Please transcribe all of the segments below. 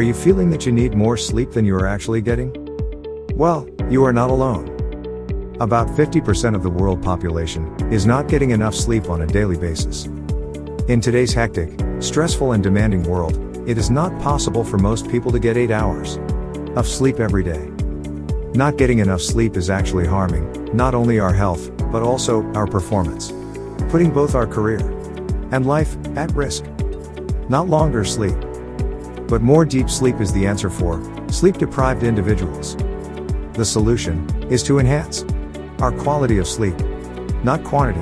Are you feeling that you need more sleep than you are actually getting? Well, you are not alone. About 50% of the world population is not getting enough sleep on a daily basis. In today's hectic, stressful and demanding world, it is not possible for most people to get 8 hours of sleep every day. Not getting enough sleep is actually harming not only our health, but also our performance, putting both our career and life at risk. Not longer sleep, but more deep sleep is the answer for sleep-deprived individuals. The solution is to enhance our quality of sleep, not quantity.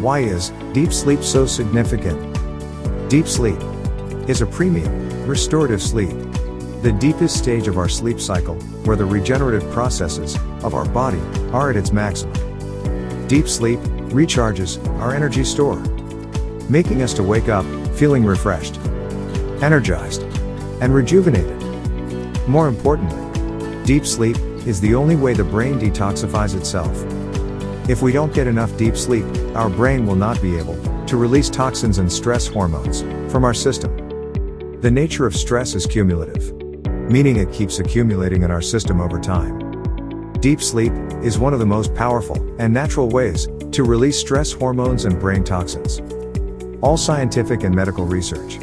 Why is deep sleep so significant? Deep sleep is a premium, restorative sleep, the deepest stage of our sleep cycle, where the regenerative processes of our body are at its maximum. Deep sleep recharges our energy store, making us to wake up feeling refreshed, energized, and rejuvenated. More importantly, deep sleep is the only way the brain detoxifies itself. If we don't get enough deep sleep, our brain will not be able to release toxins and stress hormones from our system. The nature of stress is cumulative, meaning it keeps accumulating in our system over time. Deep sleep is one of the most powerful and natural ways to release stress hormones and brain toxins. All scientific and medical research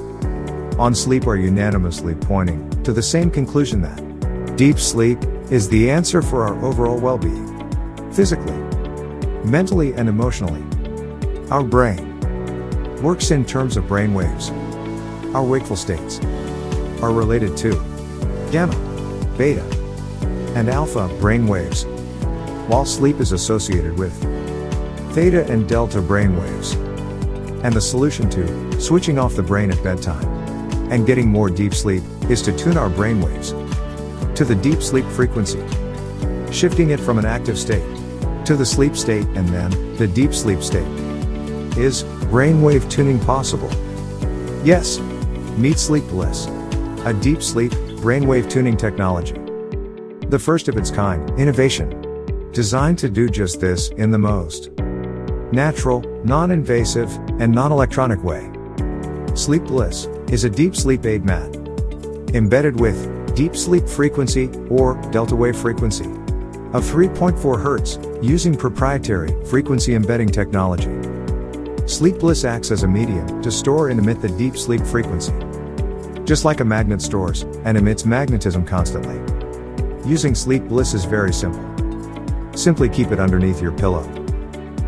on sleep are unanimously pointing to the same conclusion that deep sleep is the answer for our overall well-being, physically, mentally, and emotionally. Our brain works in terms of brain waves. Our wakeful states are related to gamma, beta, and alpha brain waves, while sleep is associated with theta and delta brain waves. And the solution to switching off the brain at bedtime and getting more deep sleep is to tune our brain waves to the deep sleep frequency, shifting it from an active state to the sleep state and then the deep sleep state. Is brainwave tuning possible? Yes. Meet SleepBliss, a deep sleep brainwave tuning technology. The first of its kind innovation, designed to do just this in the most natural, non-invasive, and non-electronic way. SleepBliss is a deep sleep aid mat embedded with deep sleep frequency or delta wave frequency of 3.4 Hz using proprietary frequency embedding technology. SleepBliss acts as a medium to store and emit the deep sleep frequency, just like a magnet stores and emits magnetism constantly. Using SleepBliss is very simple. Simply keep it underneath your pillow.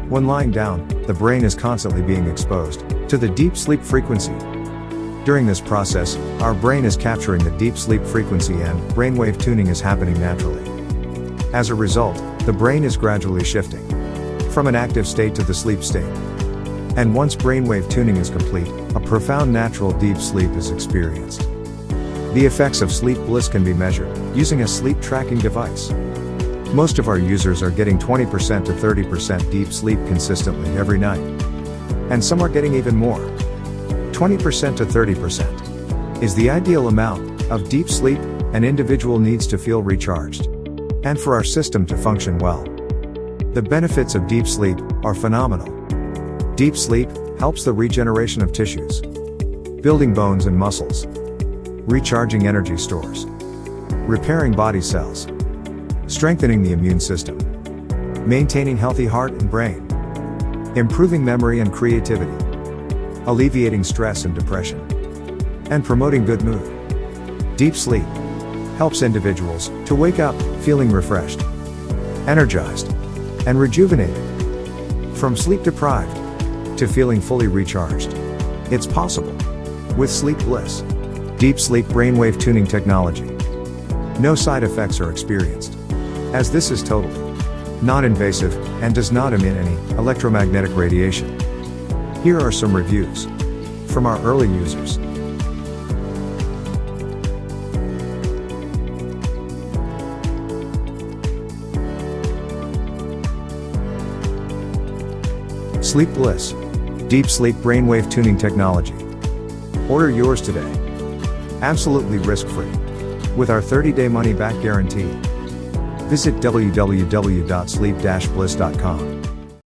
When lying down, the brain is constantly being exposed to the deep sleep frequency. During this process, our brain is capturing the deep sleep frequency and brainwave tuning is happening naturally. As a result, the brain is gradually shifting from an active state to the sleep state. And once brainwave tuning is complete, a profound natural deep sleep is experienced. The effects of SleepBliss can be measured using a sleep tracking device. Most of our users are getting 20% to 30% deep sleep consistently every night. And some are getting even more. 20% to 30% is the ideal amount of deep sleep an individual needs to feel recharged and for our system to function well. The benefits of deep sleep are phenomenal. Deep sleep helps the regeneration of tissues, building bones and muscles, recharging energy stores, repairing body cells, strengthening the immune system, maintaining healthy heart and brain, improving memory and creativity, alleviating stress and depression, and promoting good mood. Deep sleep helps individuals to wake up feeling refreshed, energized, and rejuvenated. From sleep deprived to feeling fully recharged. It's possible with SleepBliss, deep sleep brainwave tuning technology. No side effects are experienced, as this is totally non-invasive and does not emit any electromagnetic radiation. Here are some reviews from our early users. SleepBliss, deep sleep brainwave tuning technology. Order yours today. Absolutely risk-free, with our 30-day money-back guarantee. Visit www.sleep-bliss.com.